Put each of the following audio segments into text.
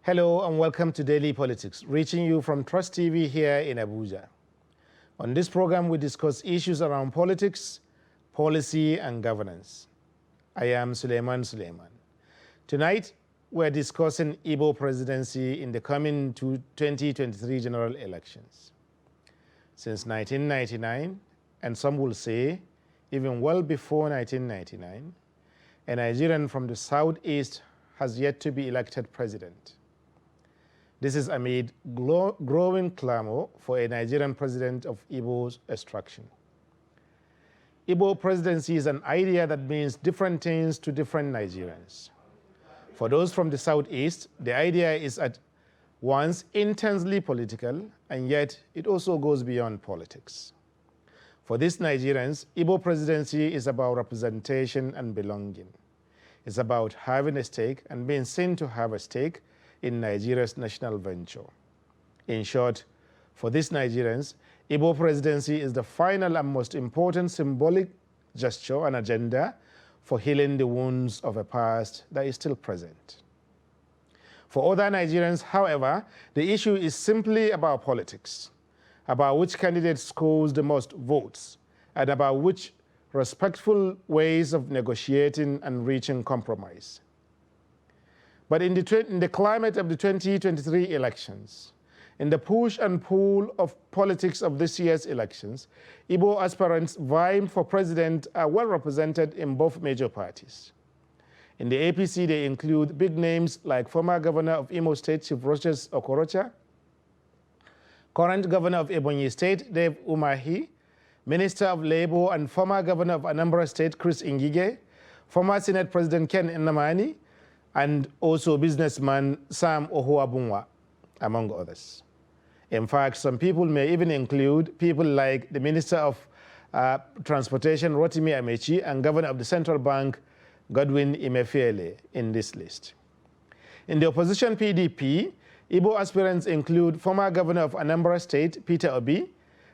Hello and welcome to Daily Politics, reaching you from Trust TV here in Abuja. On this program, we discuss issues around politics, policy, and governance. I am Suleiman. Tonight, we're discussing Igbo Presidency in the coming 2023 general elections. Since 1999, and some will say even well before 1999, a Nigerian from the southeast has yet to be elected president. This is amid growing clamor for a Nigerian president of Igbo's extraction. Igbo presidency is an idea that means different things to different Nigerians. For those from the southeast, the idea is at once intensely political, and yet it also goes beyond politics. For these Nigerians, Igbo presidency is about representation and belonging. It's about having a stake and being seen to have a stake in Nigeria's national venture. In short, for these Nigerians, Igbo presidency is the final and most important symbolic gesture and agenda for healing the wounds of a past that is still present. For other Nigerians, however, the issue is simply about politics, about which candidate scores the most votes, and about which respectful ways of negotiating and reaching compromise. But in the climate of the 2023 elections, in the push and pull of politics of this year's elections, Igbo aspirants vying for president are well represented in both major parties. In the APC, they include big names like former governor of Imo State, Chief Rochas Okorocha, current governor of Ebonyi State, Dave Umahi, Minister of Labor and former governor of Anambra State, Chris Ngige, former Senate President Ken Nnamani, and also businessman Sam Ohuabunwa, among others. In fact, some people may even include people like the Minister of Transportation, Rotimi Amechi, and Governor of the Central Bank, Godwin Emefiele, in this list. In the opposition PDP, Igbo aspirants include former Governor of Anambra State, Peter Obi,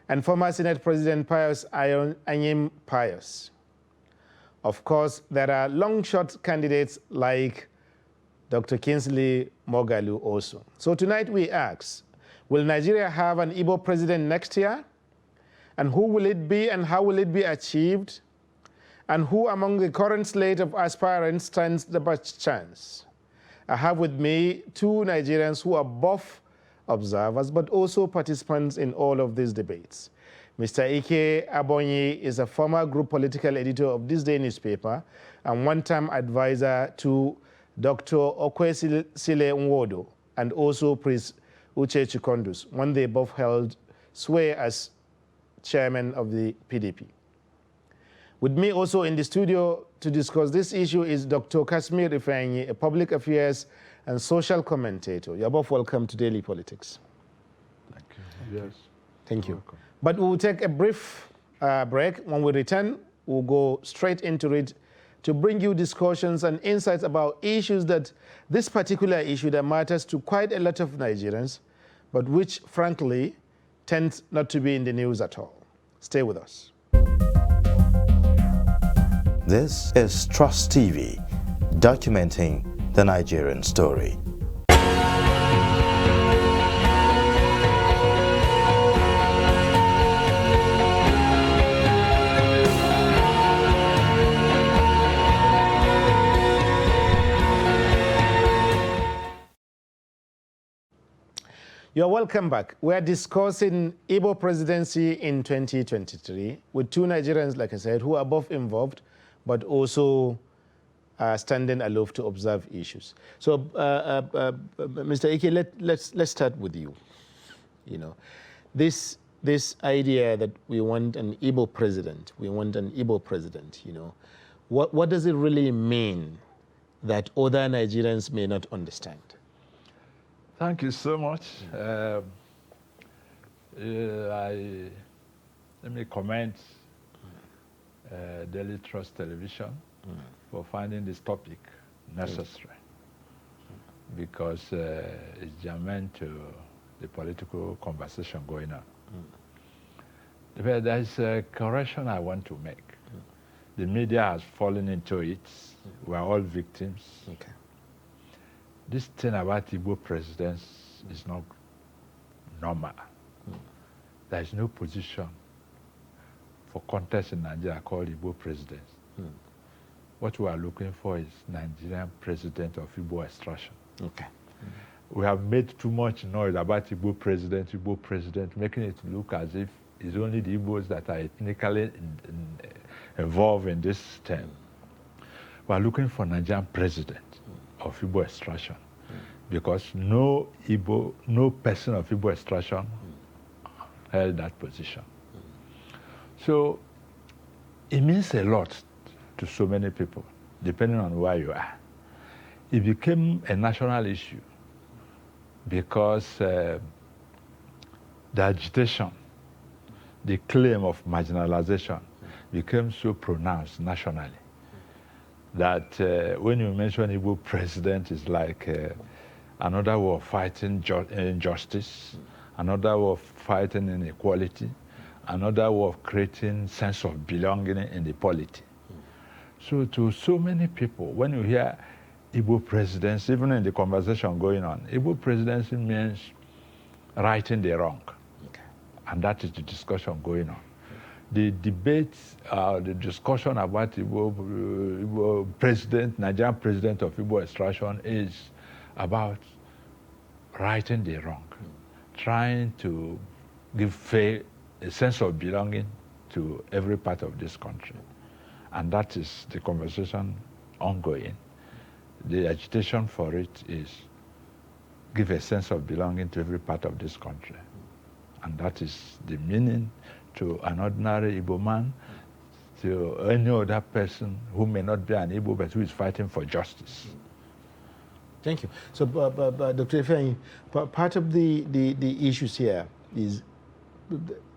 and former Senate President Pius Anyim Pius. Of course, there are long-shot candidates like Dr. Kingsley Moghalu also. So tonight we ask, will Nigeria have an Igbo president next year? And who will it be and how will it be achieved? And who among the current slate of aspirants stands the best chance? I have with me two Nigerians who are both observers but also participants in all of these debates. Mr. Ike Abonyi is a former group political editor of this day newspaper and one-time advisor to Dr. Okwesile Nwodo and also Prince Uche Chikondus, when they both held sway as chairman of the PDP. With me also in the studio to discuss this issue is Dr. Kashmir Ifeanyi, a public affairs and social commentator. You're both welcome to Daily Politics. Thank you. Yes. Thank you. Welcome. But we'll take a brief break. When we return, we'll go straight into it to bring you discussions and insights about issues this particular issue that matters to quite a lot of Nigerians, but which, frankly, tends not to be in the news at all. Stay with us. This is Trust TV, documenting the Nigerian story. You're welcome back. We're discussing Igbo presidency in 2023 with two Nigerians, like I said, who are both involved, but also standing aloof to observe issues. So, Mr. Ike, let's start with you. You know, this idea that we want an Igbo president, you know, what does it really mean that other Nigerians may not understand? Thank you so much. Let me commend Daily Trust Television for finding this topic necessary because it's germane to the political conversation going on. But there's a correction I want to make. The media has fallen into it. We're all victims. Okay. this thing about Igbo presidents is not normal. There is no position for contest in Nigeria called Igbo presidency. What we are looking for is Nigerian president of Igbo extraction. Okay. We have made too much noise about Igbo president, making it look as if it's only the Igbos that are ethnically involved in this term. We are looking for Nigerian president of Igbo extraction because no person of Igbo extraction held that position. So it means a lot to so many people, depending on where you are. It became a national issue because the agitation, the claim of marginalization became so pronounced nationally that when you mention Igbo president, it's like another way of fighting injustice, another way of fighting inequality, another way of creating sense of belonging in the polity. So to so many people, when you hear Igbo presidency, even in the conversation going on, Igbo presidency means righting the wrong. Okay. And that is the discussion going on. The debate, the discussion about Igbo president, Nigerian president of Igbo extraction is about righting the wrong, trying to give a sense of belonging to every part of this country. And that is the conversation ongoing. The agitation for it is give a sense of belonging to every part of this country. And that is the meaning to an ordinary Igbo man, to any other person who may not be an Igbo but who is fighting for justice. Thank you. So, Dr. Ifeanyi, part of the issues here is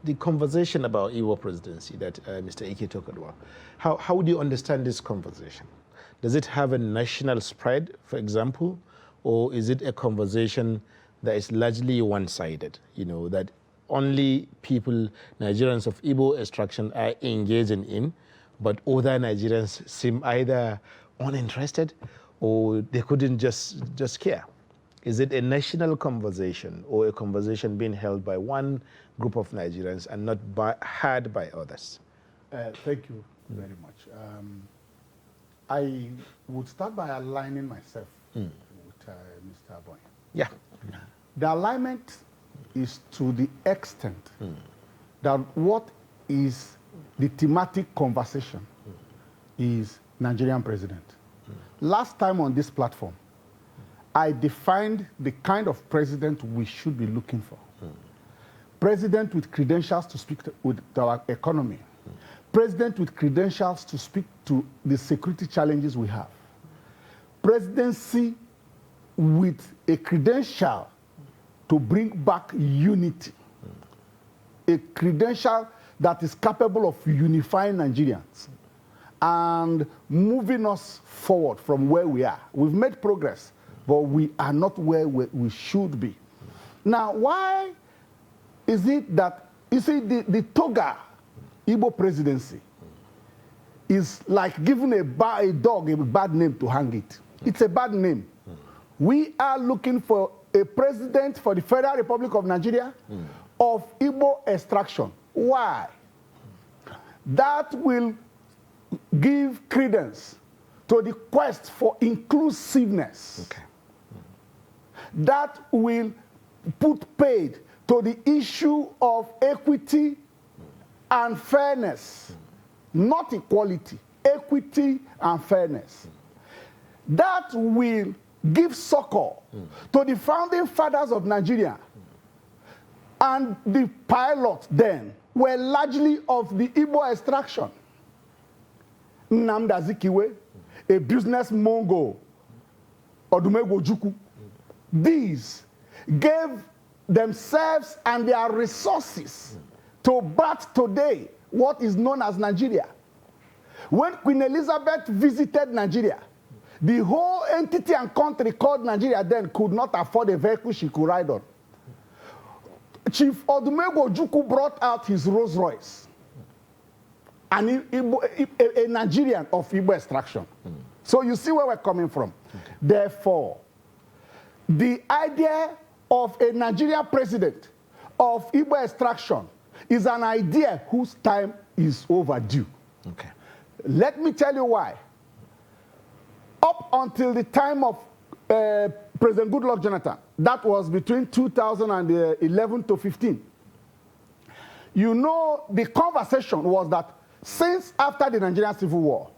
the conversation about Igbo presidency that Mr. Ike talked about. How would you understand this conversation? Does it have a national spread, for example, or is it a conversation that is largely one-sided, you know, that only people, Nigerians of Igbo extraction are engaging in, but other Nigerians seem either uninterested or they couldn't just care? Is it a national conversation or a conversation being held by one group of Nigerians and not heard by others? Thank you very much. I would start by aligning myself with Mr. Aboy. Yeah. The alignment is to the extent that what is the thematic conversation is Nigerian president. Last time on this platform, I defined the kind of president we should be looking for. President with credentials to speak with our economy. President with credentials to speak to the security challenges we have. Presidency with a credential to bring back unity. A credential that is capable of unifying Nigerians and moving us forward from where we are. We've made progress, but we are not where we should be. Now, why is it that, you see, the Toga Igbo presidency is like giving a dog a bad name to hang it. It's a bad name. We are looking for a president for the Federal Republic of Nigeria of Igbo extraction. Why? That will give credence to the quest for inclusiveness. Okay. That will put paid to the issue of equity and fairness, not equality, equity and fairness. That will give succor to the founding fathers of Nigeria. And the pilots then were largely of the Igbo extraction. Nnamdi Azikiwe, a business mongo, Odumegwu Ojukwu. These gave themselves and their resources to birth today what is known as Nigeria. When Queen Elizabeth visited Nigeria, the whole entity and country called Nigeria then could not afford a vehicle she could ride on. Chief Odumegwu Ojukwu brought out his Rolls Royce, a Nigerian of Igbo extraction. So you see where we're coming from. Okay. Therefore, the idea of a Nigerian president of Igbo extraction is an idea whose time is overdue. Okay. Let me tell you why. Up until the time of President Goodluck Jonathan, that was between 2011 to 15, you know, the conversation was that since after the Nigerian Civil War,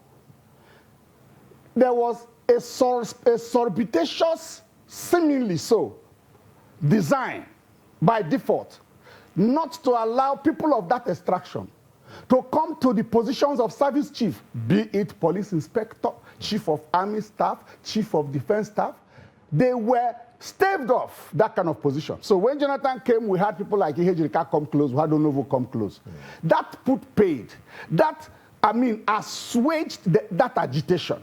there was a surreptitious, seemingly so, design by default not to allow people of that extraction to come to the positions of service chief, be it police inspector, chief of army staff, chief of defense staff. They were staved off that kind of position. So when Jonathan came, we had people like Ihejirika come close, we had Onovo come close. That put paid, that, I mean, assuaged that agitation.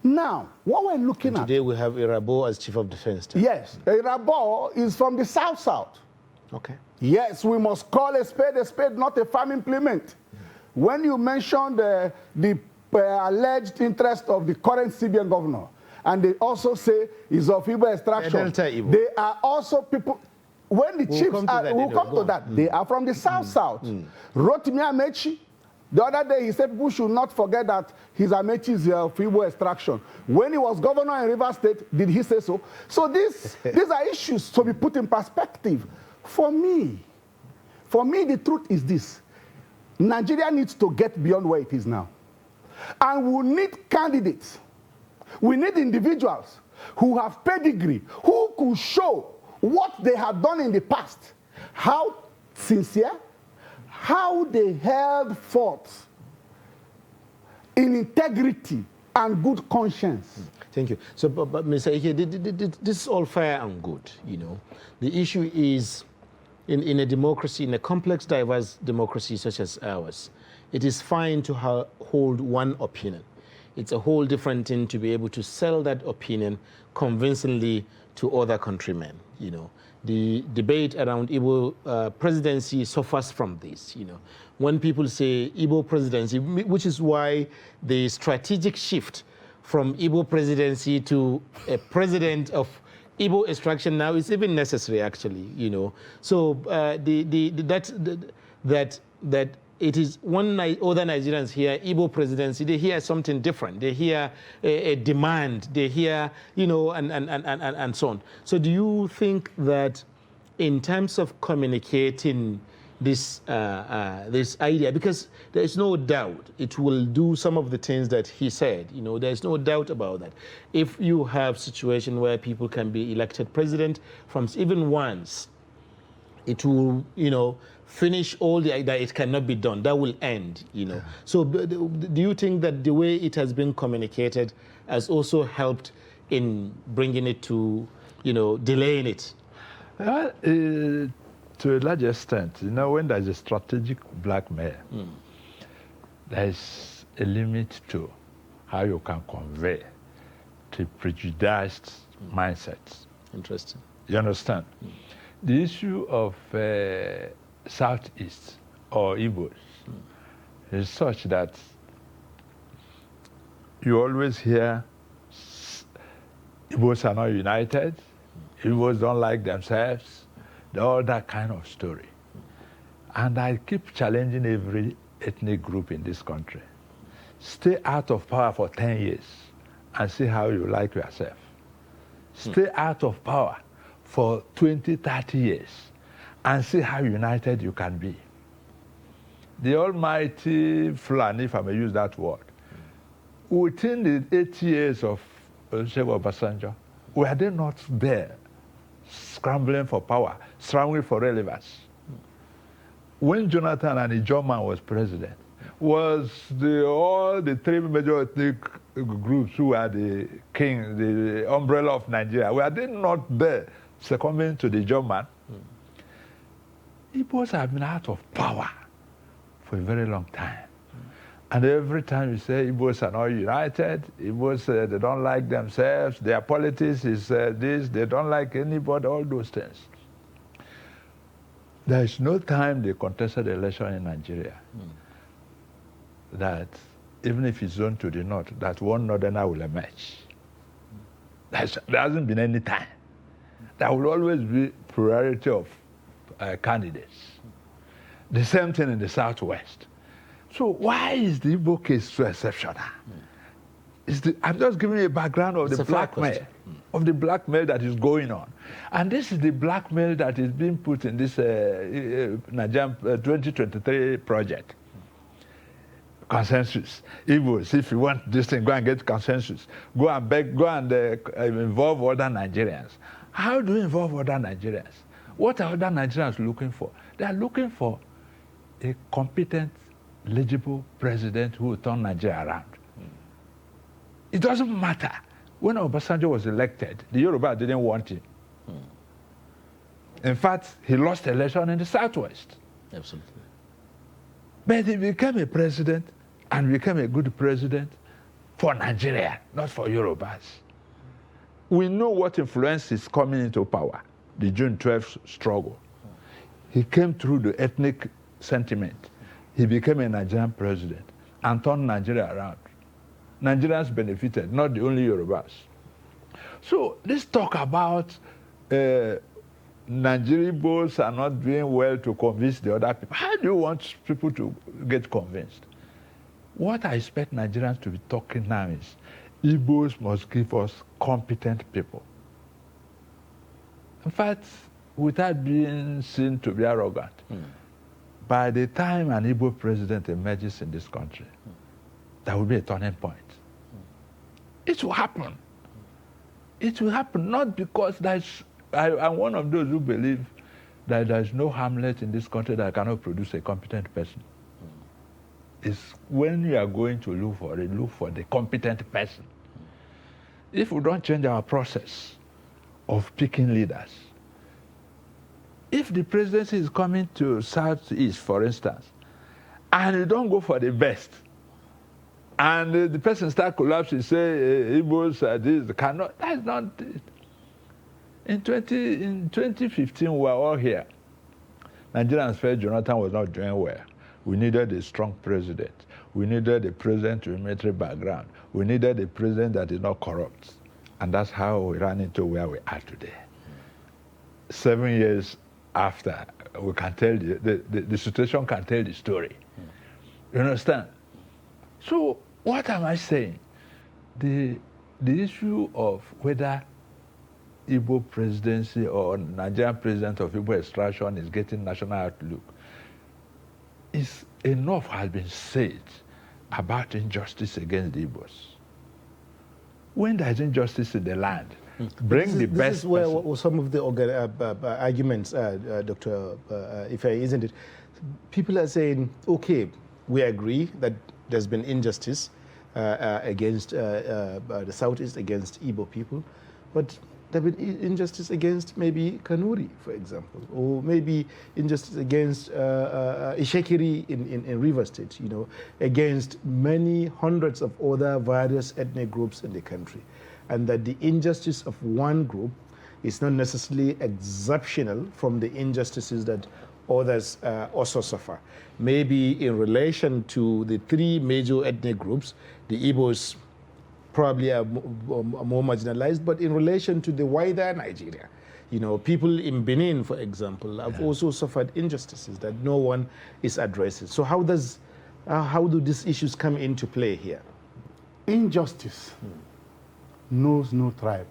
Now, what we're looking at... Today we have Irabo as chief of defense staff. Yes, Irabo is from the South-South. Okay. Yes, we must call a spade, not a farm implement. When you mentioned the alleged interest of the current CBN governor, and they also say is of Igbo extraction, they are also people, when the chiefs are, we'll come to that, they are from the South-South. Rotimi Amechi, the other day he said people should not forget that his Amechi is of Igbo extraction. When he was governor in Rivers State, did he say so? So these are issues to be put in perspective. For me, the truth is this. Nigeria needs to get beyond where it is now. And we need candidates. We need individuals who have pedigree, who could show what they have done in the past, how sincere, how they held forth in integrity and good conscience. Thank you. So, but Mr. Ike, this is all fair and good, you know. The issue is, in a democracy, in a complex, diverse democracy such as ours, it is fine to hold one opinion. It's a whole different thing to be able to sell that opinion convincingly to other countrymen, you know. The debate around Igbo presidency suffers from this, you know. When people say Igbo presidency, which is why the strategic shift from Igbo presidency to a president of Igbo extraction now is even necessary, actually, you know. So that it is when other Nigerians hear Igbo presidency, they hear something different. They hear a demand. They hear, you know, and so on. So do you think that in terms of communicating this this idea, because there is no doubt it will do some of the things that he said, you know, there's no doubt about that. If you have a situation where people can be elected president from even once, it will, you know, finish all the idea. It cannot be done. That will end, you know. So do you think that the way it has been communicated has also helped in bringing it to, you know, delaying it? To a large extent, you know, when there's a strategic blackmail, there's a limit to how you can convey to prejudiced mindsets. Interesting. You understand? The issue of Southeast or Igbos is such that you always hear Igbos are not united, Igbos don't like themselves, all that kind of story. And I keep challenging every ethnic group in this country. Stay out of power for 10 years and see how you like yourself. Stay out of power for 20, 30 years and see how united you can be. The almighty Fulani, if I may use that word, within the 8 years of Olusegun Obasanjo, were they not there scrambling for power, scrambling for relevance? When Jonathan and Ijoman was president, was all the three major ethnic groups who are the king, the umbrella of Nigeria, were they not there succumbing to the Ijoman? Igbos have been out of power for a very long time. And every time you say Igbos are not united, Igbos, they don't like themselves, their politics is this, they don't like anybody, all those things. There is no time they contested the election in Nigeria that, even if it's zoned to the north, that one northerner will emerge. There hasn't been any time. There will always be plurality of candidates. The same thing in the Southwest. So why is the Igbo case so exceptional? I'm just giving you a background of the blackmail, that is going on. And this is the blackmail that is being put in this Nigerian 2023 project. Consensus. Igbos, if you want this thing, go and get consensus. Go and beg, go and involve other Nigerians. How do you involve other Nigerians? What are other Nigerians looking for? They are looking for a competent, legible president who will turn Nigeria around. It doesn't matter. When Obasanjo was elected, the Yoruba didn't want him. In fact, he lost the election in the Southwest. Absolutely. But he became a president and became a good president for Nigeria, not for Yorubas. We know what influence is coming into power, the June 12th struggle. He came through the ethnic sentiment. He became a Nigerian president and turned Nigeria around. Nigerians benefited, not the only Yorubas. So let's talk about Nigerian Igbos are not doing well to convince the other people. How do you want people to get convinced? What I expect Nigerians to be talking now is Igbos must give us competent people. In fact, without being seen to be arrogant, by the time an Igbo president emerges in this country, there will be a turning point. It will happen. It will happen not because I'm one of those who believe that there's no hamlet in this country that cannot produce a competent person. It's when you are going to look for the competent person. If we don't change our process of picking leaders, if the presidency is coming to Southeast, for instance, and you don't go for the best, and the person start collapsing, say Igbos are this, cannot, that's not it. In 2015, we were all here. Nigerians felt Jonathan was not doing well. We needed a strong president. We needed a president with a military background. We needed a president that is not corrupt. And that's how we ran into where we are today. 7 years after, we can tell the situation can tell the story. You understand? So what am I saying? The issue of whether Igbo presidency or Nigerian president of Igbo extraction is getting national outlook is enough has been said about injustice against the Igbos. When there's injustice in the land, bring the best. This is where some of the arguments, Dr. Ife, isn't it? People are saying, okay, we agree that there's been injustice against the Southeast, against Igbo people, but there have been injustice against maybe Kanuri, for example, or maybe injustice against Ishekiri in River State, you know, against many hundreds of other various ethnic groups in the country. And that the injustice of one group is not necessarily exceptional from the injustices that others also suffer. Maybe in relation to the three major ethnic groups, the Igbos probably are more marginalized, but in relation to the wider Nigeria, you know, people in Benin, for example, have also suffered injustices that no one is addressing. So how do these issues come into play here? Injustice knows no tribe,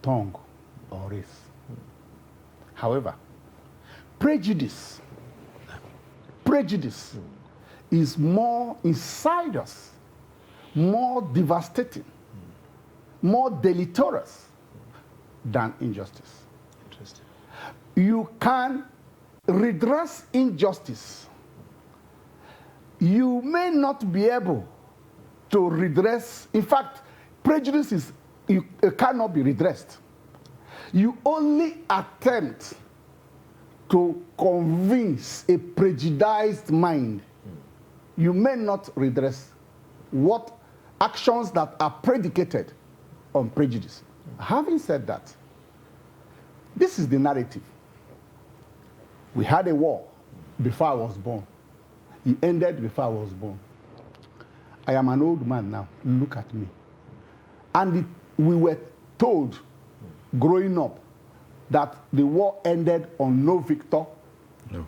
tongue, or race. However, prejudice is more inside us, more devastating, more deleterious than injustice. Interesting. You can redress injustice. You may not be able to redress, in fact, prejudice cannot be redressed. You only attempt to convince a prejudiced mind. You may not redress what actions that are predicated on prejudice. Having said that, this is the narrative. We had a war before I was born. It ended before I was born. I am an old man now. Look at me. And we were told growing up that the war ended on no victor,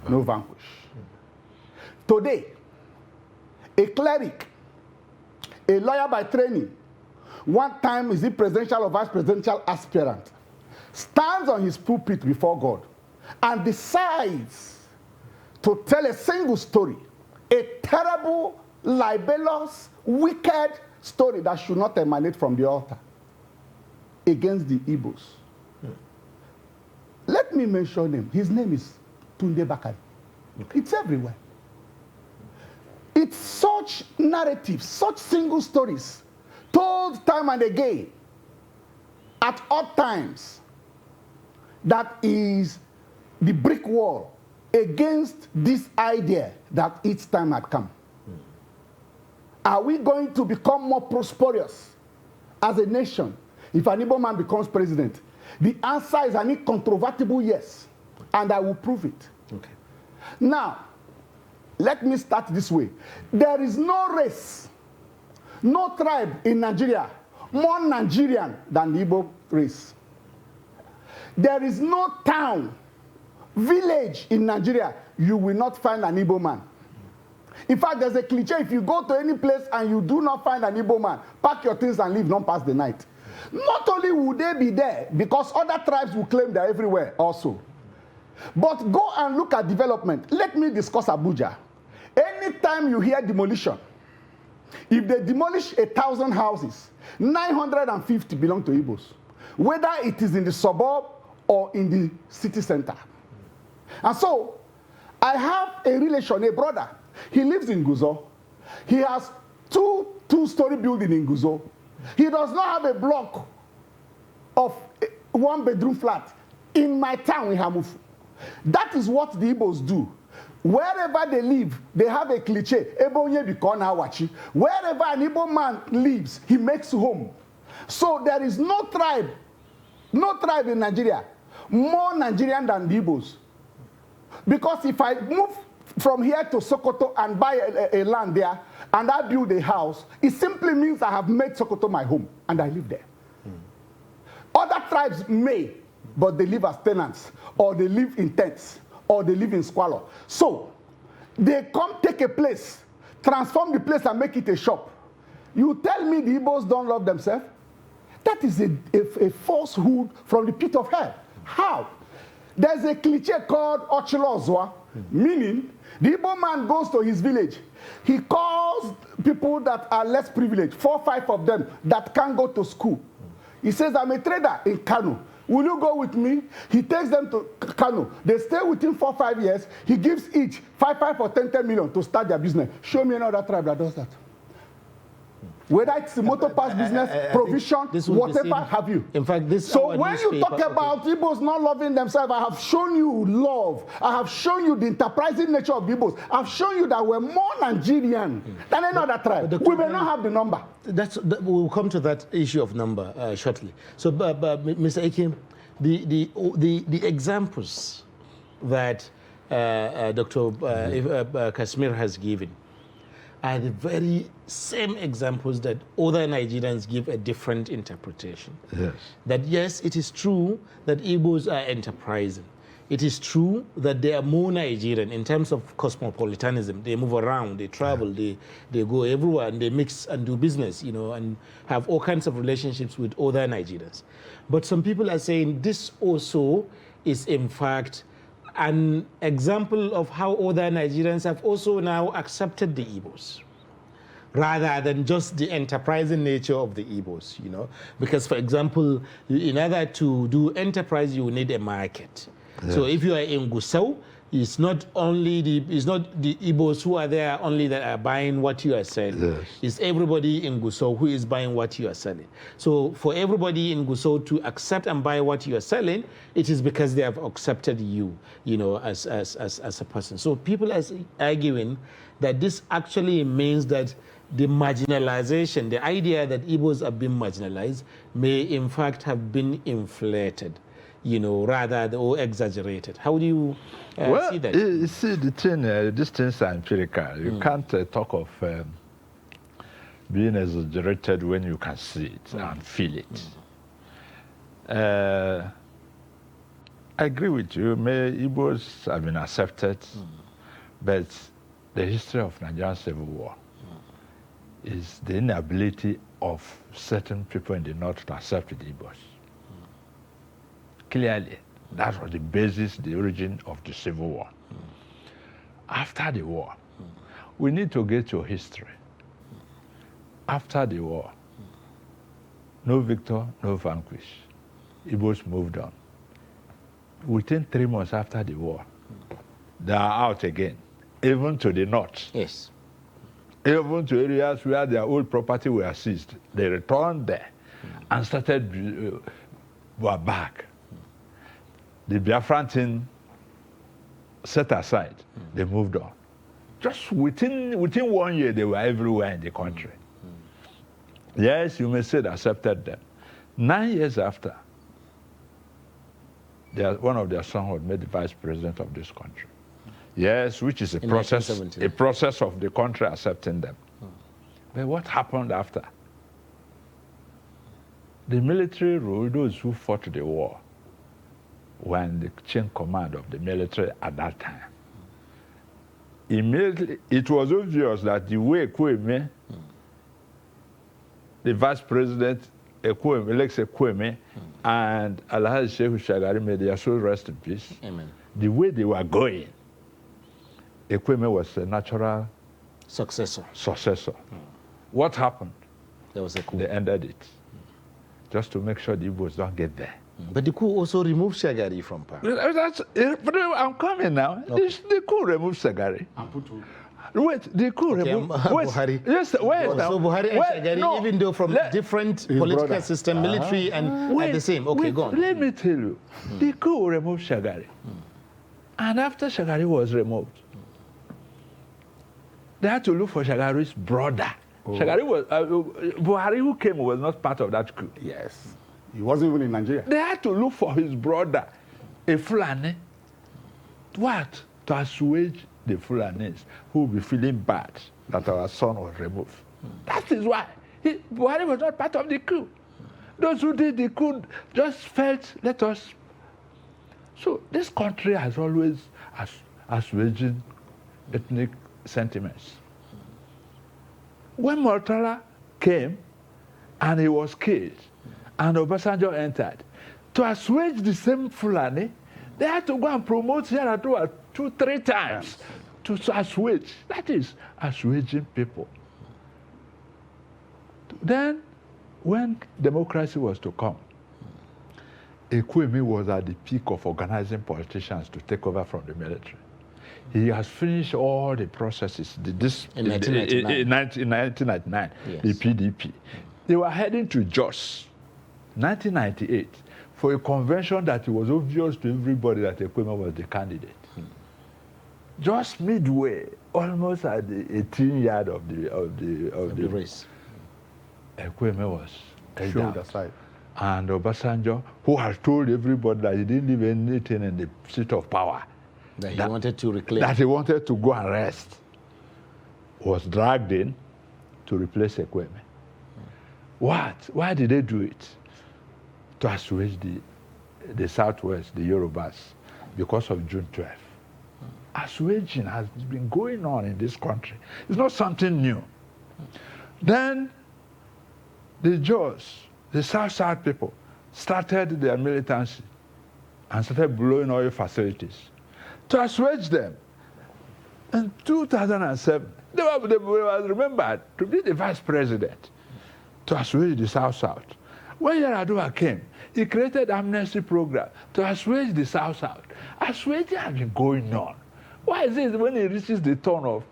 no vanquish. Today, a cleric, a lawyer by training, one time is he presidential or vice presidential aspirant, stands on his pulpit before God and decides to tell a single story, a terrible, libelous, wicked story that should not emanate from the altar against the Igbos. Let me mention him. His name is Tunde Bakari. Okay. It's everywhere. It's such narratives, such single stories, told time and again, at odd times, that is the brick wall against this idea that its time had come. Are we going to become more prosperous as a nation if an Igbo man becomes president? The answer is an incontrovertible yes, and I will prove it. Okay. Now, let me start this way. There is no race, no tribe in Nigeria more Nigerian than the Igbo race. There is no town, village in Nigeria you will not find an Igbo man. In fact, there's a cliche: if you go to any place and you do not find an Igbo man, pack your things and leave, don't pass the night. Not only will they be there, because other tribes will claim they're everywhere also. But go and look at development. Let me discuss Abuja. Anytime you hear demolition, if they demolish 1,000 houses, 950 belong to Igbos, whether it is in the suburb or in the city center. And so, I have a relation, a brother. He lives in Guzo. He has two-story building in Guzo. He does not have a block of one-bedroom flat in my town in Hamufu. That is what the Igbos do. Wherever they live, they have a cliche. Wherever an Igbo man lives, he makes home. So there is no tribe in Nigeria more Nigerian than the Igbos. Because if I move from here to Sokoto and buy a land there, and I build a house, it simply means I have made Sokoto my home, and I live there. Other tribes may, but they live as tenants, or they live in tents, or they live in squalor. So, they come take a place, transform the place and make it a shop. You tell me the Igbos don't love themselves? That is a falsehood from the pit of hell. How? There's a cliche called Ochilozwa, meaning the Igbo man goes to his village. He calls people that are less privileged, 4 or 5 of them that can't go to school. He says, I'm a trader in Kano. Will you go with me? He takes them to Kano. They stay with him for 5 years. He gives each 5 or 10 million to start their business. Show me another tribe that does that. Whether it's a motor pass business, provision, whatever have you. In fact, this. So when you talk about Igbos not loving themselves, I have shown you love. I have shown you the enterprising nature of the Igbos. I've shown you that we're more Nigerian than any other tribe. We may not have the number. We'll come to that issue of number shortly. So, Mr. Akim, the examples that Dr. Kashmir has given are the very same examples that other Nigerians give a different interpretation. Yes. That yes, it is true that Igbos are enterprising. It is true that they are more Nigerian in terms of cosmopolitanism. They move around, they travel, they go everywhere, and they mix and do business, you know, and have all kinds of relationships with other Nigerians. But some people are saying this also is in fact an example of how other Nigerians have also now accepted the Igbos, rather than just the enterprising nature of the Igbos, you know. Because, for example, in order to do enterprise, you need a market. Yes. So if you are in Gusau, it's not the Igbos who are there only that are buying what you are selling. Yes. It's everybody in Gusau who is buying what you are selling. So for everybody in Gusau to accept and buy what you are selling, it is because they have accepted you, you know, as a person. So people are arguing that this actually means that the marginalization, the idea that Igbos have been marginalized, may in fact have been inflated, you know, rather or exaggerated. How do you see that? You see, the thing, these things are empirical. You can't talk of being exaggerated when you can see it and feel it. I agree with you. Igbos have been accepted, but the history of Nigerian Civil War is the inability of certain people in the North to accept the Igbos. Clearly, that was the basis, the origin of the Civil War. After the war, we need to get to history. After the war, no victor, no vanquish. Igbos moved on. Within 3 months after the war, they are out again, even to the north. Yes. Even to areas where their old property were seized. They returned there and started, were back. The Biafran thing set aside, they moved on. Just within 1 year, they were everywhere in the country. Yes, you may say they accepted them. 9 years after, one of their sons was made the vice president of this country. Yes, which is a process of the country accepting them. But what happened after? The military rule, those who fought the war, were in the chain command of the military at that time. Immediately, it was obvious that the way Kwame, the vice president, Alex Kwame, and Alhaji Shehu Shagari, may their soul rest in peace. Amen. The way they were going, Kwame was a natural Successor. What happened? There was a coup. They ended it, just to make sure the Igbos don't get there. But the coup also removed Shagari from power. But I'm coming now. Okay. The coup removed Shagari. Wait, the coup removed. Wait, Buhari. yes, wait. So Buhari and Shagari, even though from different political brother. system, military, and at the same. Okay, go on. Let me tell you, the coup removed Shagari. And after Shagari was removed, they had to look for Shagari's brother. Shagari was, Buhari who came was not part of that coup. Yes. He wasn't even in Nigeria. They had to look for his brother, a Fulani. What? To assuage the Fulanis who will be feeling bad that our son was removed. That is why Buhari was not part of the coup. Those who did the coup just felt, let us. So this country has always assuaging ethnic sentiments. When Murtala came and he was killed, and Obasanjo entered, to assuage the same Fulani, they had to go and promote Yaradua 2-3 times to assuage. That is assuaging people. Then, when democracy was to come, Ekweme was at the peak of organizing politicians to take over from the military. He has finished all the processes. In 1999. In 1999, Yes. the PDP. They were heading to Jos, 1998, for a convention that it was obvious to everybody that Ekweme was the candidate. Just midway, almost at the 18-yard of the race. Ekweme was Showed aside. and Obasanjo, who had told everybody that he didn't leave anything in the seat of power, That he wanted to reclaim. that he wanted to go and rest, was dragged in to replace Ekweme. What? Why did they do it? To assuage the Southwest, the Yorubas, because of June 12th. Assuaging has been going on in this country. It's not something new. Then the Jaws, the South people, started their militancy and started blowing oil facilities. To assuage them, in 2007, they were remembered to be the vice president to assuage the South. When Yaradua came, he created amnesty program to assuage the South. Assuaging has been going on. Why is it when it reaches the turn of,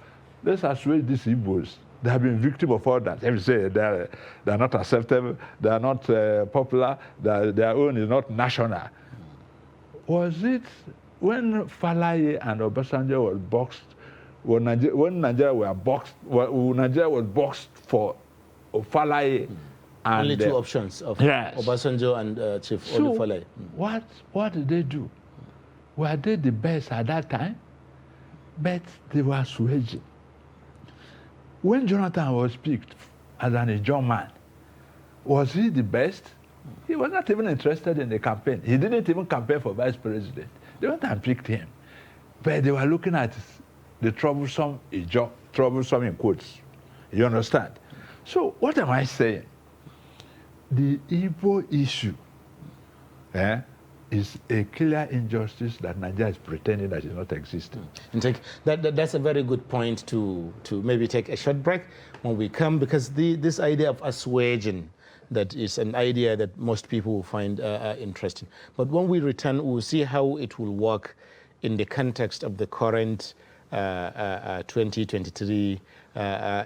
let's assuage these Igbos, they have been victim of all that. Every say they're not acceptable, they are not popular, their own is not national. Was it when Falaye and Obasanjo was boxed, when Nigeria was boxed for Falaye? And only two options of yes. Obasanjo and Chief So Olufalaye. What did they do? Were they the best at that time? But they were assuaging. When Jonathan was picked as an Ijaw man, was he the best? He was not even interested in the campaign. He didn't even campaign for vice president. They went and picked him. But they were looking at the troublesome job, troublesome in quotes. You understand? So what am I saying? The Igbo issue is a clear injustice that Nigeria is pretending that is not existing. And that's a very good point to maybe take a short break when we come, because this idea of assuaging, that is an idea that most people will find interesting. But when we return, we'll see how it will work in the context of the current 2023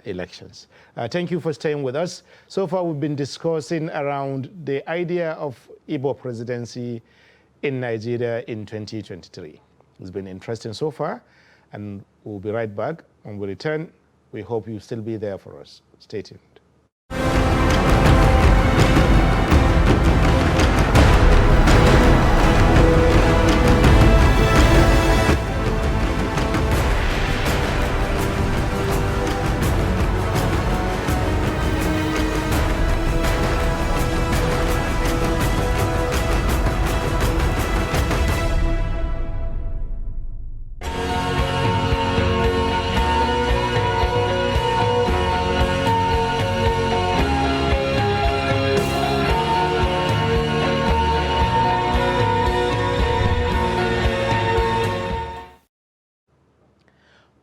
elections. Thank you for staying with us. So far, we've been discussing around the idea of Igbo presidency in Nigeria in 2023. It's been interesting so far, and we'll be right back. When we return, we hope you'll still be there for us. Stay tuned.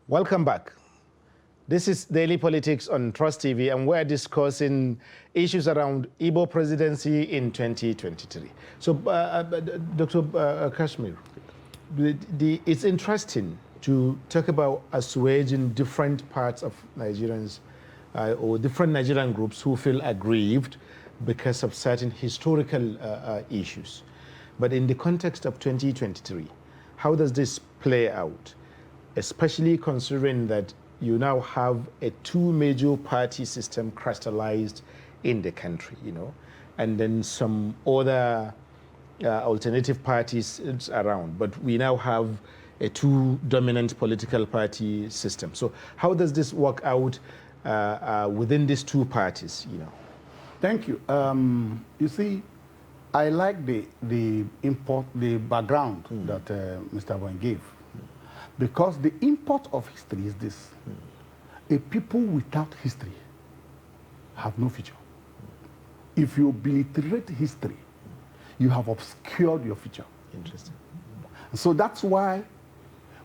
Welcome back. This is Daily Politics on Trust TV, and we're discussing issues around Igbo presidency in 2023. So, Dr. Kashmir, it's interesting to talk about assuaging different parts of Nigerians or different Nigerian groups who feel aggrieved because of certain historical issues. But in the context of 2023, how does this play out? Especially considering that you now have a two major party system crystallized in the country, and then some other alternative parties around. But we now have a two dominant political party system. So how does this work out within these two parties, Thank you. You see, I like the background that Mr. Bowen gave. Because the import of history is this. A people without history have no future. If you obliterate history, you have obscured your future. Interesting. So that's why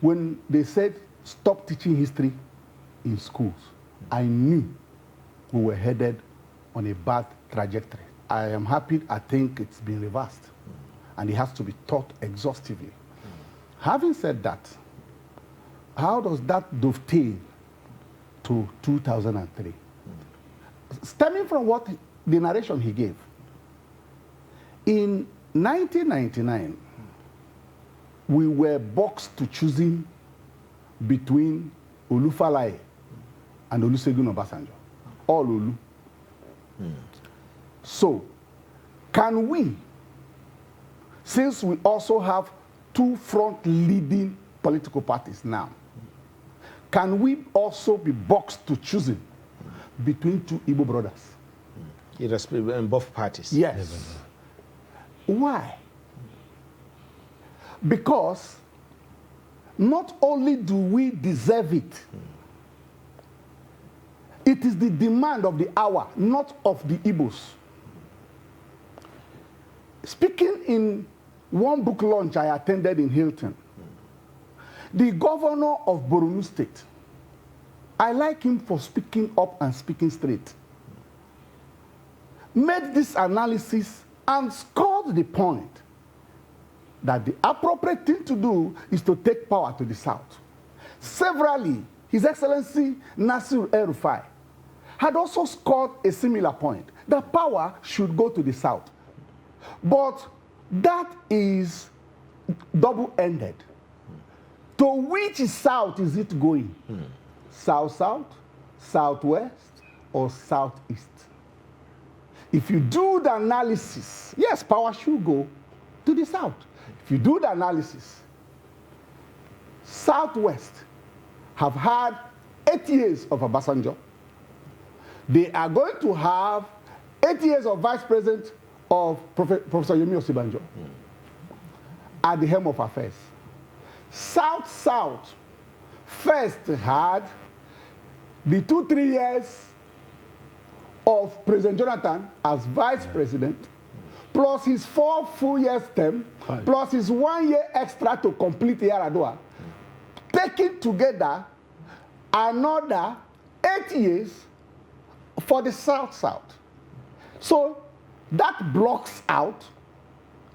when they said stop teaching history in schools, I knew we were headed on a bad trajectory. I am happy, I think it's been reversed. And it has to be taught exhaustively. Having said that, how does that dovetail to 2003? Stemming from what the narration he gave. In 1999, we were boxed to choosing between Olufalaye and Olusegun Obasanjo. All Olu. So, can we, since we also have two front-leading political parties now, can we also be boxed to choosing between two Igbo brothers? In both parties? Yes. Why? Because not only do we deserve it, it is the demand of the hour, not of the Igbos. Speaking in one book launch I attended in Hilton, the governor of Borno State, I like him for speaking up and speaking straight, made this analysis and scored the point that the appropriate thing to do is to take power to the south. Severally, His Excellency Nasir El-Rufai had also scored a similar point, that power should go to the south. But that is double-ended. To which south is it going? South-south, southwest, or southeast? If you do the analysis, yes, power should go to the south. If you do the analysis, southwest have had 8 years of Obasanjo. They are going to have 8 years of Vice President of Professor Yemi Osibanjo at the helm of affairs. South first had the 2-3 years of President Jonathan as vice president, plus his 4 full years term, plus his 1 year extra to complete Yaradua, taking together another 8 years for the South. So that blocks out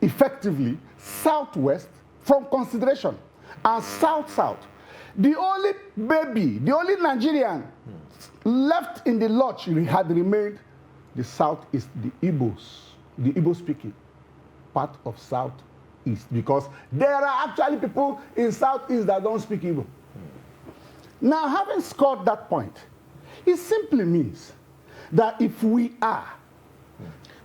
effectively Southwest from consideration, and South. The only baby, the only Nigerian left in the lodge had remained the Southeast, the Igbos, the Igbo-speaking part of Southeast, because there are actually people in Southeast that don't speak Igbo. Now, having scored that point, it simply means that if we are...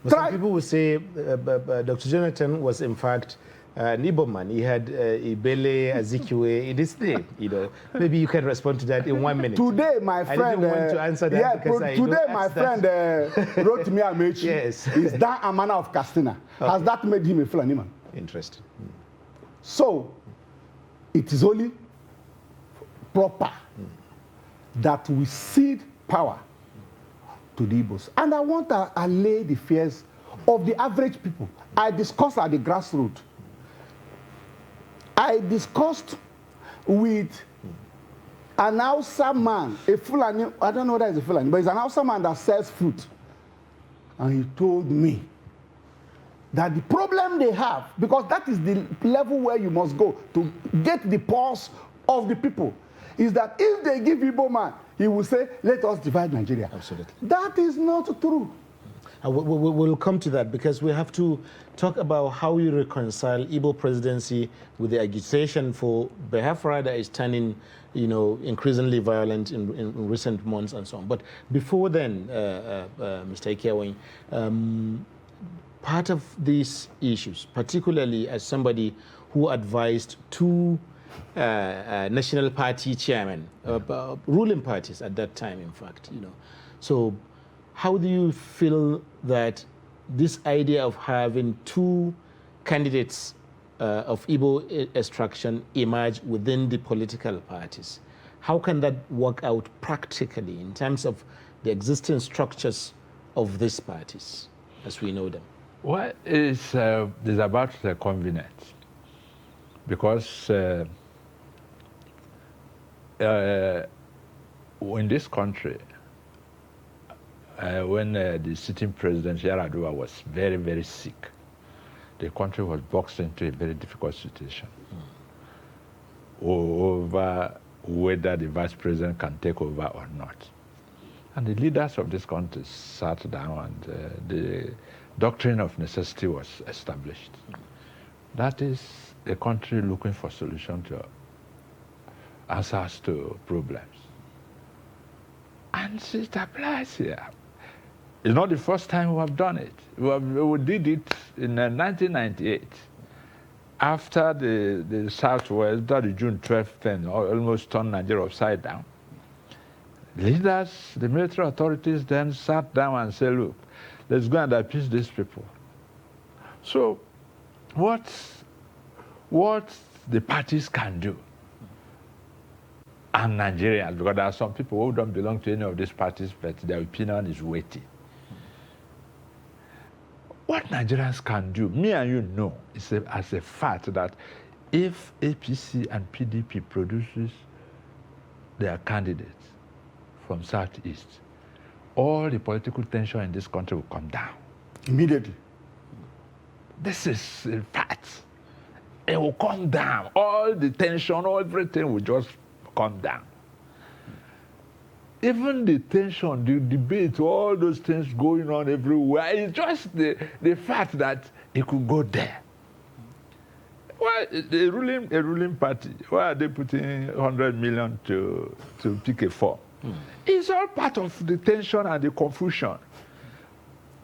Some people will say Dr. Jonathan was, in fact, an Igbo man. He had Ibele, Azikiwe in his name. Maybe you can respond to that in 1 minute. Today, my friend... I didn't want to answer that because today, my friend wrote me a message. Yes. Is that a man of Castina? Okay. Has that made him a Fulani man? Interesting. So, it is only proper that we cede power to the Igbos. And I want to allay the fears of the average people. I discussed at the grassroots. I discussed with an Hausa man, a Fulani, I don't know whether he's a Fulani, but he's an Hausa man that sells fruit. And he told me that the problem they have, because that is the level where you must go to get the pulse of the people, is that if they give Igbo man, he will say, let us divide Nigeria. Absolutely. That is not true. We'll come to that, because we have to talk about how you reconcile Igbo presidency with the agitation for Biafra that is turning, increasingly violent in recent months and so on. But before then, Mr. Ikiawan, part of these issues, particularly as somebody who advised 2 national party chairmen, ruling parties at that time, in fact, So how do you feel that this idea of having 2 candidates of Igbo extraction emerge within the political parties? How can that work out practically in terms of the existing structures of these parties as we know them? Well, it's about the convenience, because in this country, when the sitting president Yaradua was very, very sick, the country was boxed into a very difficult situation over whether the vice president can take over or not. And the leaders of this country sat down, and the doctrine of necessity was established. That is a country looking for solutions to answers to problems. And it applies here. It's not the first time we have done it. We did it in 1998. After the Southwest, the June 12th thing, almost turned Nigeria upside down. Leaders, the military authorities then sat down and said, look, let's go and appease these people. So what the parties can do, and Nigerians, because there are some people who don't belong to any of these parties, but their opinion is weighty. What Nigerians can do, me and you know, is as a fact that if APC and PDP produces their candidates from Southeast, all the political tension in this country will come down. Immediately. This is a fact. It will come down. All the tension, everything will just come down. Even the tension, the debate, all those things going on everywhere, it's just the fact that it could go there. Why a ruling party, why are they putting 100 million to pick a form? It's all part of the tension and the confusion.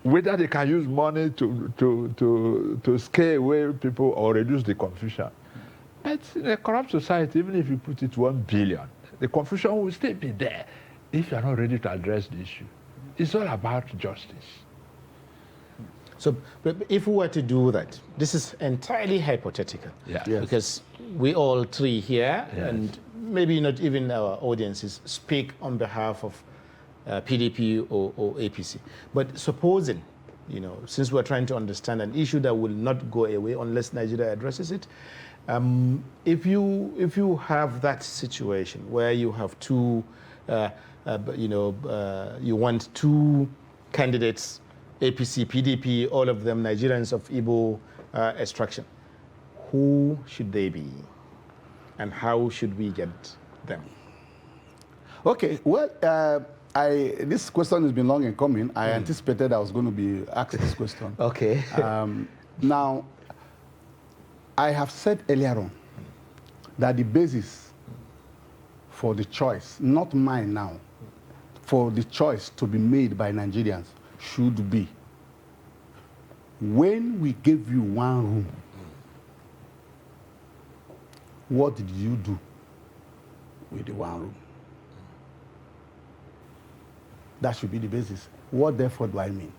Whether they can use money to scare away people or reduce the confusion. But in a corrupt society, even if you put it 1 billion, the confusion will still be there if you are not ready to address the issue. It's all about justice. So but if we were to do that, this is entirely hypothetical. Yeah. Yes. Because we all three here, Yes. and maybe not even our audiences, speak on behalf of PDP or APC. But supposing, since we're trying to understand an issue that will not go away unless Nigeria addresses it, if you have that situation where you have two, you want two candidates, APC, PDP, all of them Nigerians of Igbo extraction, who should they be, and how should we get them? Okay, well, this question has been long in coming. I anticipated I was going to be asked this question. Okay. Now, I have said earlier on that the basis for the choice, not mine now, for the choice to be made by Nigerians should be, when we gave you one room, what did you do with the one room? That should be the basis. What therefore do I mean?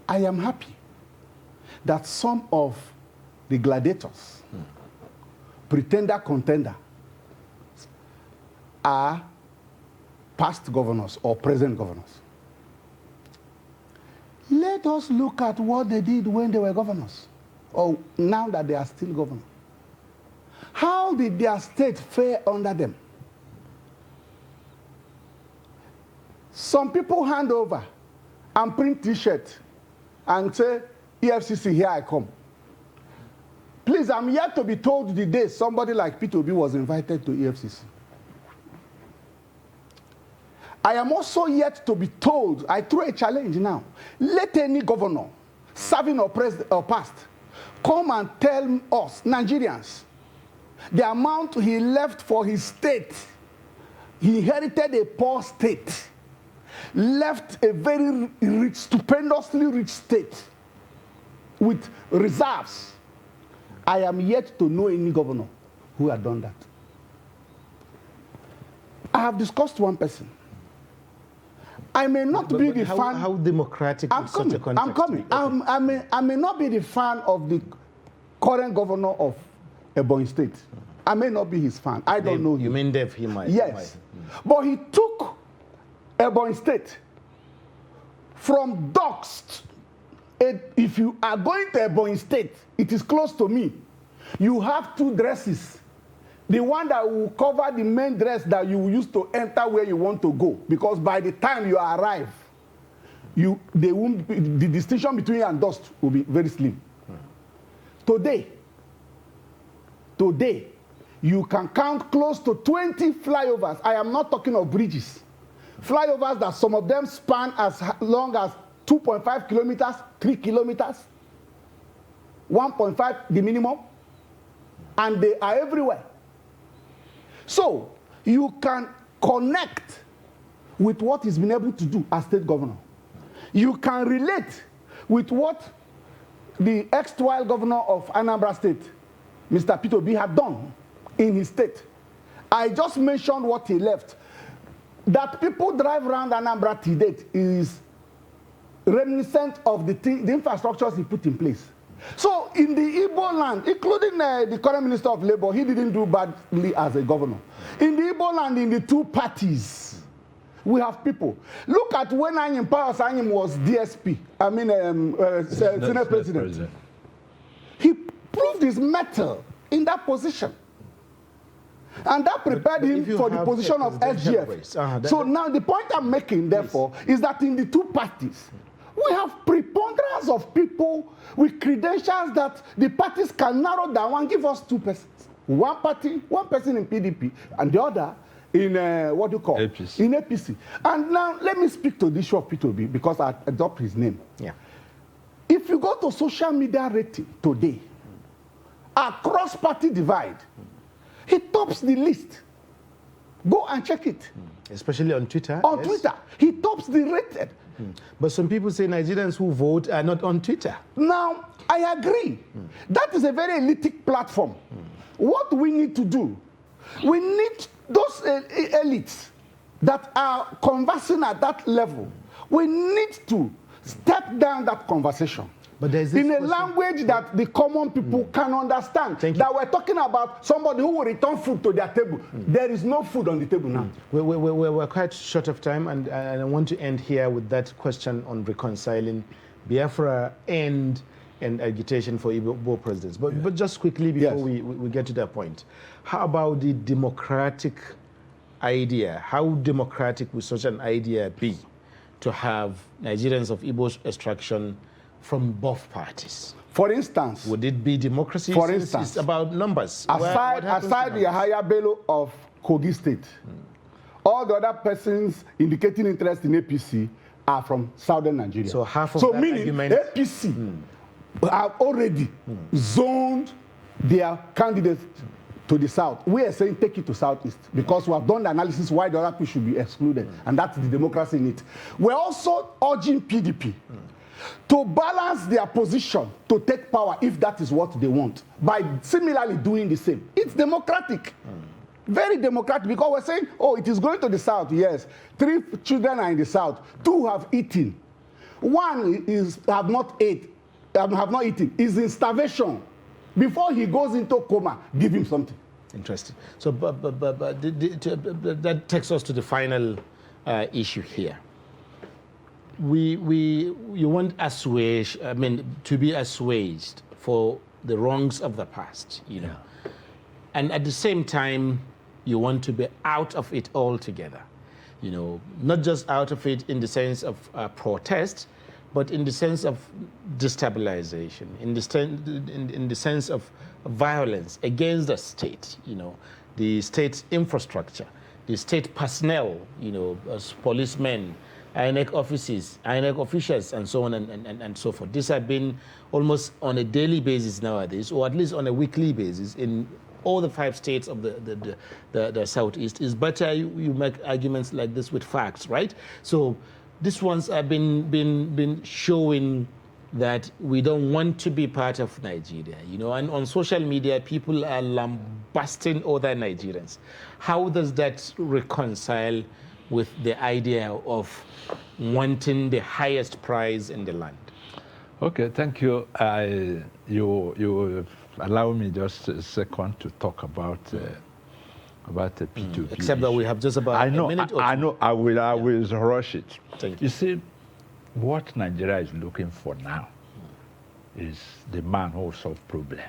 I am happy that some of the gladiators, pretender, contender, are past governors or present governors. Let us look at what they did when they were governors, or now that they are still governors. How did their state fare under them? Some people hand over and print T-shirt and say, EFCC, here I come. Please, I'm yet to be told the day somebody like P2B was invited to EFCC. I am also yet to be told, I throw a challenge now, let any governor, serving or past, come and tell us, Nigerians, the amount he left for his state. He inherited a poor state, left a very rich, stupendously rich state with reserves. I am yet to know any governor who had done that. I have discussed one person. I may not be the fan. How democratic is such a context? I'm coming. I may not be the fan of the current governor of Ebonyi State. I may not be his fan. I don't know him. You mean Dev? He might. Yes. But he took Ebonyi State from docks. If you are going to Ebonyi State, it is close to me. You have two dresses. The one that will cover the main dress that you use to enter where you want to go. Because by the time you arrive, the distinction between you and dust will be very slim. Today, you can count close to 20 flyovers. I am not talking of bridges. Flyovers that some of them span as long as 2.5 kilometers, 3 kilometers, 1.5 the minimum, and they are everywhere. So you can connect with what he's been able to do as state governor. You can relate with what the ex-trial governor of Anambra State, Mr. P2B, had done in his state. I just mentioned what he left. That people drive around Anambra to date is reminiscent of the infrastructures he put in place. So in the Igbo land, including the current Minister of Labor, he didn't do badly as a governor. In the Igbo land, in the two parties, we have people. Look at when Anyim Pius Anyim was DSP, Senate President. He proved his mettle in that position. And that prepared him for the position of SGF. So now the point I'm making, therefore, is that in the two parties, we have preponderance of people with credentials that the parties can narrow down and give us two persons. One party, one person in PDP, and the other in APC. In APC. And now let me speak to the issue of P2B because I adopt his name. Yeah. If you go to social media rating today, across party divide, he tops the list. Go and check it. Especially on Twitter. On Twitter, he tops the rated. But some people say Nigerians who vote are not on Twitter. Now, I agree. That is a very elitic platform. What we need to do, we need those elites that are conversing at that level. We need to step down that conversation But there's this in a question- language that the common people But there's this in a question- language that the common people can understand. Thank you. That we're talking about somebody who will return food to their table. There is no food on the table now. We're quite short of time, and I want to end here with that question on reconciling Biafra and agitation for Igbo presidents. But just quickly before we get to that point, how about the democratic idea? How democratic would such an idea be to have Nigerians of Igbo extraction from both parties? For instance, Would it be democracy? For Since instance, it's about numbers. aside the Yahaya Bello of Kogi State, all the other persons indicating interest in APC are from southern Nigeria. So half of so that meaning argument- APC have already zoned their candidates to the south. We are saying take it to southeast because we have done the analysis why the other people should be excluded, and that's the democracy in it. We're also urging PDP to balance their position to take power if that is what they want by similarly doing the same. It's democratic. Very democratic, because we're saying, oh, it is going to the south. Yes, 3 children are in the south, 2 have eaten, 1 have not eaten, is in starvation. Before he goes into coma, give him something. Interesting. So, but that takes us to the final issue here. You want to be assuaged for the wrongs of the past, you know, and at the same time, you want to be out of it altogether, you know, not just out of it in the sense of protest, but in the sense of destabilization, in the sense of violence against the state, you know, the state's infrastructure, the state personnel, you know, as policemen, INEC offices, INEC officials, and so on and so forth. These have been almost on a daily basis nowadays, or at least on a weekly basis in all the 5 states of the Southeast. It's better you make arguments like this with facts, right? So these ones have been showing that we don't want to be part of Nigeria, you know, and on social media, people are lambasting other Nigerians. How does that reconcile with the idea of wanting the highest prize in the land? Okay, thank you. You allow me just a second to talk about the P2P Except that we have just about a minute or two. I know. I will rush it. Thank You see, what Nigeria is looking for now is the man who will solve problem,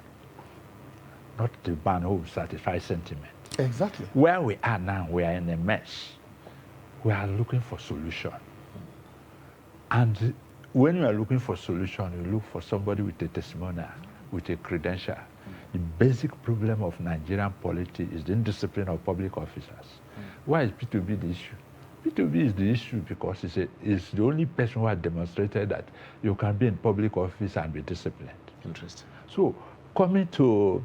not the man who will satisfy sentiment. Exactly. Where we are now, we are in a mess. We are looking for solution. And when you are looking for solution, you look for somebody with a testimonial, with a credential. The basic problem of Nigerian polity is the indiscipline of public officers. Why is P2B the issue? P2B is the issue because it's the only person who has demonstrated that you can be in public office and be disciplined. Interesting. So coming to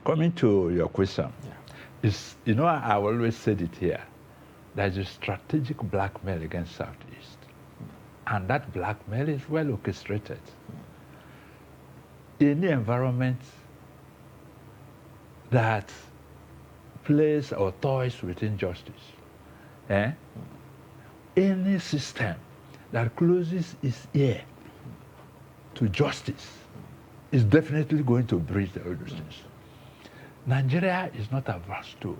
your question, is, you know, I always said it here, there's a strategic blackmail against Southeast. And that blackmail is well orchestrated. Any environment that plays or toys with injustice, any system that closes its ear to justice is definitely going to breed all those things. Nigeria is not averse to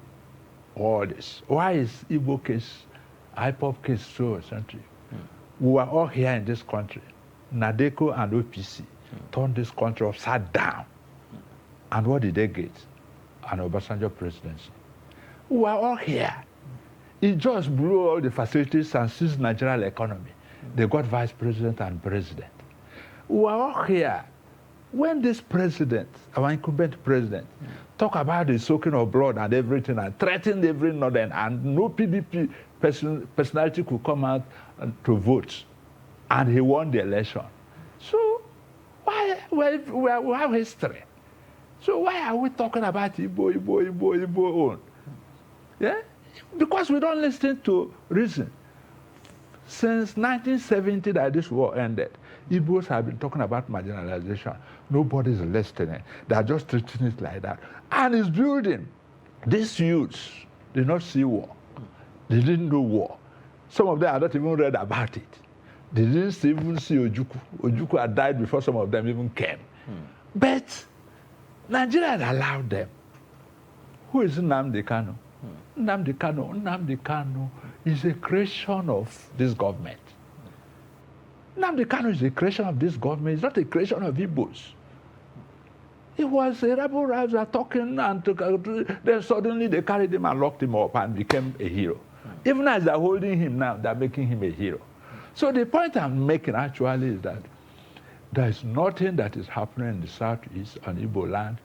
all this. Why is Igbo case, IPOP case so essential? We were all here in this country. Nadeco and OPC turned this country upside down. And what did they get? An Obasanjo presidency. We were all here. It just blew all the facilities and seized the Nigerian economy. They got vice president and president. We were all here. When this president, our incumbent president, talk about the soaking of blood and everything and threatened every northern, and no PDP personality could come out to vote, and he won the election. So why we have history? So why are we talking about Igbo own? Yeah, because we don't listen to reason. Since 1970 that this war ended, Igbos have been talking about marginalization. Nobody's listening. They're just treating it like that. And it's building. These youths did not see war. They didn't know war. Some of them have not even read about it. They didn't even see Ojukwu. Ojukwu had died before some of them even came. But Nigeria had allowed them. Who is Nnamdi Kanu? Nnamdi Kanu is a creation of this government. Nnamdi Kanu is a creation of this government. It's not a creation of Igbos. He was a rebel rouser talking, and then suddenly they carried him and locked him up and became a hero. Even as they're holding him now, they're making him a hero. So the point I'm making actually is that there is nothing that is happening in the Southeast on Igbo land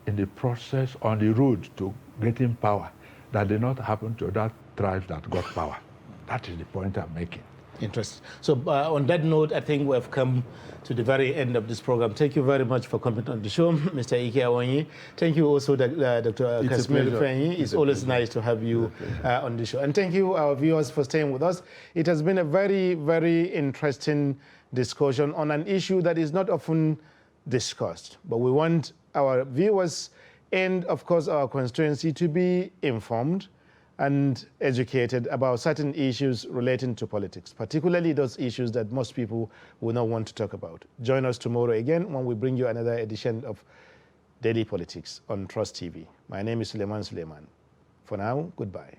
in the process on the road to getting power that did not happen to other tribes that got power. That is the point I'm making. Interesting. So on that note, I think we have come to the very end of this program. Thank you very much for coming on the show, Mr. Ike Awonyi. Thank you also, Dr. Kasmir Fenyi. It's always nice to have you on the show. And thank you, our viewers, for staying with us. It has been a very, very interesting discussion on an issue that is not often discussed. But we want our viewers and, of course, our constituency to be informed and educated about certain issues relating to politics, particularly those issues that most people will not want to talk about. Join us tomorrow again when we bring you another edition of Daily Politics on Trust TV. My name is Suleiman Suleiman. For now, goodbye.